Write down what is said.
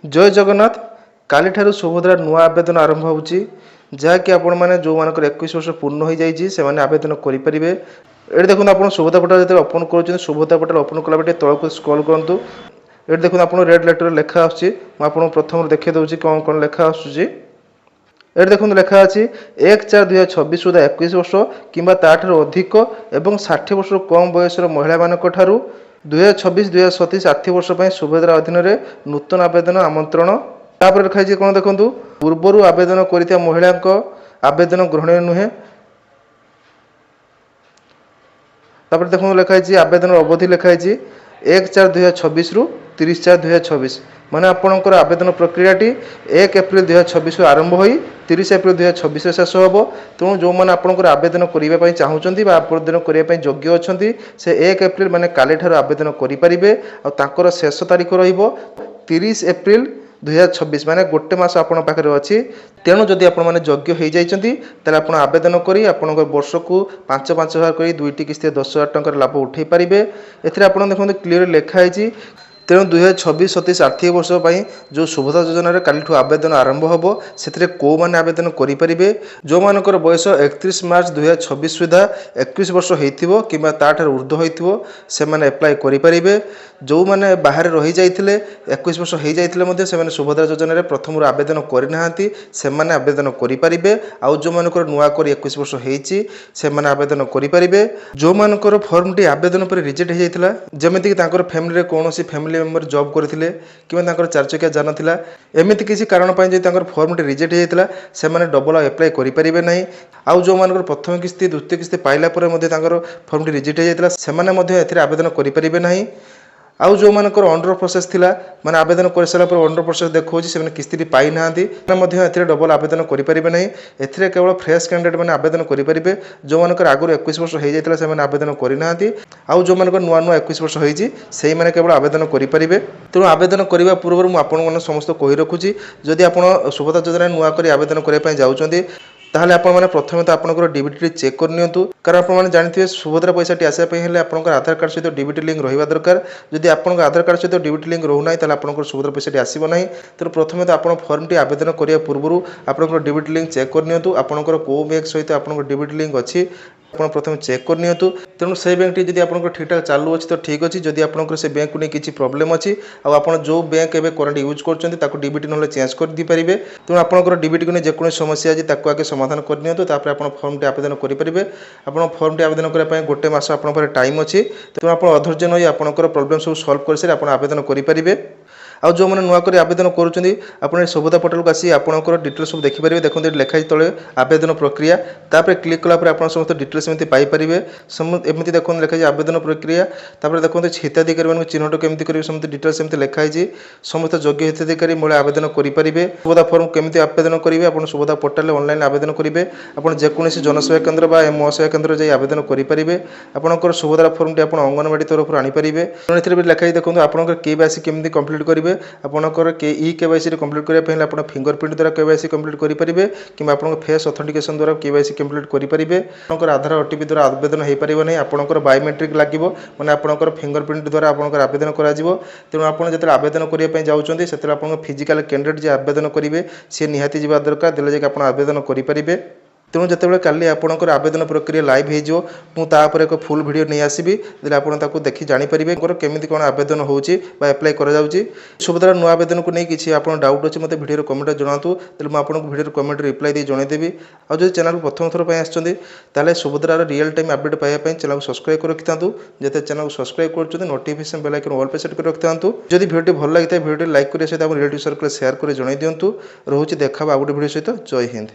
जय जगन्नाथ। काली ठारू सुभद्रा नुआ आवेदन आरंभ होउची जहाँकि आपण मैंने जो मानकर 21 वर्ष पूर्ण हो जाइए से आवेदन करेंगे। ये देखो आप सुभद्रा पोर्टाल जो ओपन कर सुभद्रा पोर्टाल ओपन कला तौक स्क्रॉल करूँ। ये देखो आप रेड लेटर लेखा आसूँ प्रथम देखी दूसरी कौन कौन लेखा आसूँ। ये देखो लेखा अच्छी 1/4/2026 सुधा 21 वर्ष किंबा ताठू अधिक एवं 60 वर्ष कम बयसर महिला मानक ठारू 2026-2027 आर्थिक वर्ष पर सुभद्रा अधीन में नूतन आवेदन आमंत्रण तापर लिखाई कौन देखो पूर्वर आवेदन कर महिला आवेदन ग्रहणीय नुहे। तापर देखो लिखाई आवेदन अवधि लिखाई 1/4/2026 रु 30/4/2026 माने आपणकर आवेदन प्रक्रियाटी 1 एप्रिल 2026 आरंभ हो 30 एप्रिल 2026 शेष हम। तेणु जो मैंने आपंकर आवेदन करने चाहूँगी आवेदन करने योग्य अच्छा से 1 एप्रिल माने काली ठारू आवेदन करेंगे और शेष तारीख रही 30 एप्रिल 2026 माने गोटे मास आपण पाखे अच्छी। तेणु जदि आपण मैंने योग्य हो जाती आप आवेदन करी आपण वर्ष को 5,000 कर 2टी किस्ती 10,000 टंकार लाभ उठे पारे। एपण देखो क्लीयर लिखाई तेणु 2026-27 आर्थिक वर्ष जो सुभद्रा योजन काली आवेदन आरंभ हम से कौ मैंने आवेदन करेंगे जो मानकर बयस 31 मार्च 2026 सुधा 21 वर्ष हो कि ऊर्ध्व हो से एप्लाय करेंगे। जो मैंने बाहर रही जाते 21 वर्ष हो जाते से सुभद्रा योजन प्रथम आवेदन करना से आवेदन करेंगे। आउ जो मानकर नुआ कर 21 वर्ष होती आवेदन करेंगे। जो मानकर फर्म टी आवेदन पर रिजेक्ट हो जाता जमीक फैमिली कौन फैमिली मेंबर जॉब करते कि 4 चकिया जान था एमती किसी कारण जो फर्म टी रिजेक्ट होता से डबल एप्लाय करेंगे ना। आउ जो मान प्रथम किस्ती द्वितीय किस्ती पाइला फर्म टी रिजेक्ट होता से आवेदन करेंगे ना। आउ जो मानकर अंडर प्रोसेस थिला माने आवेदन कर सारा पर अंडर प्रोसेस देखो से किस्ती पाई ना डबल आवेदन करेंगे ना। एथिरे केवल फ्रेश कैंडिडेट मैंने आवेदन करेंगे जो मानकर आगुरी 21 वर्ष हो जाता से आवेदन करना। आउ जो मानकर नुआ नुआ 21 वर्ष होती से मैंने केवल आवेदन करेंगे। तेणु आवेदन करने पूर्व मुझे समस्त कही रखुच्छी जदि आप सुभद्रा योजना नुआ कर आवेदन करने जाऊँगी ताहले आपण माने प्रथम तो आपनकर डीबीटी चेक करनियंतु कारण आपण माने जानथिबे सुभद्रा पैसा टी आसे हेले आपनकर आधार कार्ड सहित डीबीटी लिंक रहिबा दरकार। जदि आपनकर आधार कार्ड सहित डीबीटी लिंक रहू नाही ताहले आपनकर सुभद्रा पैसा टी आसीबो नाही। तेणु प्रथम तो आपण फॉर्म टी आवेदन करिया पूर्व आपनकर डीबीटी लिंक चेक करनियंतु आपनकर को बैंक सहित आपनकर डीबीटी लिंक अछि आप प्रथम चेक करनियंतु। तेणु से बैंक टी जदि आपनकर ठीक ठाक चालू अछि तो ठीक अछि। जदि आपनकर से बैंक को नहीं किछि प्रॉब्लम अछि आ आपण जो बैंक एबे करंट यूज करछन्ती ताको डीबीटी नले चेंज कर दी परिबे। तेणु आपनकर डीबीटी को नहीं जेकोनी समस्या अछि ताको आगे समाधान करनियंतु तापर आपण फॉर्म टी आवेदन करि परिबे। आपण फॉर्म टी आवेदन करबा पय गोटे मास आपण पर टाइम अछि। तेणु आपण अधैर्य नै आपनकर प्रॉब्लम सब सॉल्व कर से आपण आवेदन करि परिबे। आ जो मैंने नुआ कर आवेदन करुँच सुभद्रा पोर्टाल को आसी आपंकर डिटेल्स सब देखिपारे। देखो लिखाई तले आवेदन प्रक्रिया तापर क्लिक कलापर आप समस्त डिटेल्स एमती पाइपर एमती देखो लिखाई आवेदन प्रक्रिया तापर देखो हिताधिकारी चिन्हट केमती करेंगे समस्त डिटेल्स एमती लिखाई समस्त योग्य हिताधिकारी मूल्य आवेदन करेंगे। सुभद्रा फॉर्म केमती आवेदन करेंगे आप सुभद्रा पोर्टाल ऑनलाइन आवेदन करेंगे। आप जेकोसी जनसेवा केन्द्र बा महासेवा केन्द्र जाई आवेदन करेंगे। आपंकर सुभद्रा फॉर्म टी आप अंगनवाड़ी तरफ आनीपारे। तेणु लिखाई देखो आपंकर केवाईसी केमती कंप्लीट करेंगे आपंकर केवाईसी कंप्लीट करने आप फिंगरप्रिंट द्वारा केवाईसी कंप्लीट करेंगे कि आप फेस ऑथेंटिकेशन द्वारा केवाईसी कंप्लीट करेंगे। आपंकर आधार ओटीपी द्वारा आवेदन हो पारे ना आपंकर बायोमेट्रिक लगे मैंने आपंकर फिंगरप्रिंट द्वारा आपंकर आवेदन कर। तेणु आप जो आवेदन करने जाऊँगी से आप फिजिकल कैंडिडेट जो आवेदन करेंगे सी निहाती जावा दरकार देले जाके आप आवेदन करेंगे। तेणु जिते काली आपंकर आवेदन प्रक्रिया लाइव होपर एक फुल वीडियो नहीं आसबि आपको देखी जानीपारे केमी कौन आवेदन होची एप्लाय कर सुभद्रा नुआ आवेदन को नहीं किसी आप डाउट अच्छे मतलब वीडियो कमेंट जनातु तेल आपको वीडियो कमेंट रिप्लाई दी जनईदेवी। और जो चैनल प्रथम थर पर आसते सुभद्रार रियल टाइम अपडेट पाइबा चैनल को सब्सक्राइब कर रखि था जिते चैनल को सब्सक्राइब कर नोटिफिकेशन बेल आइकन ऑल पे सेट कर रखि था। जदि वीडियो भल लगी वीडियो लाइक करने सहित रिलेटिव सर्कल शेयर कर जन दिंतु। रोचे देखा आउ गोटे वीडियो सहित। जय हिंद।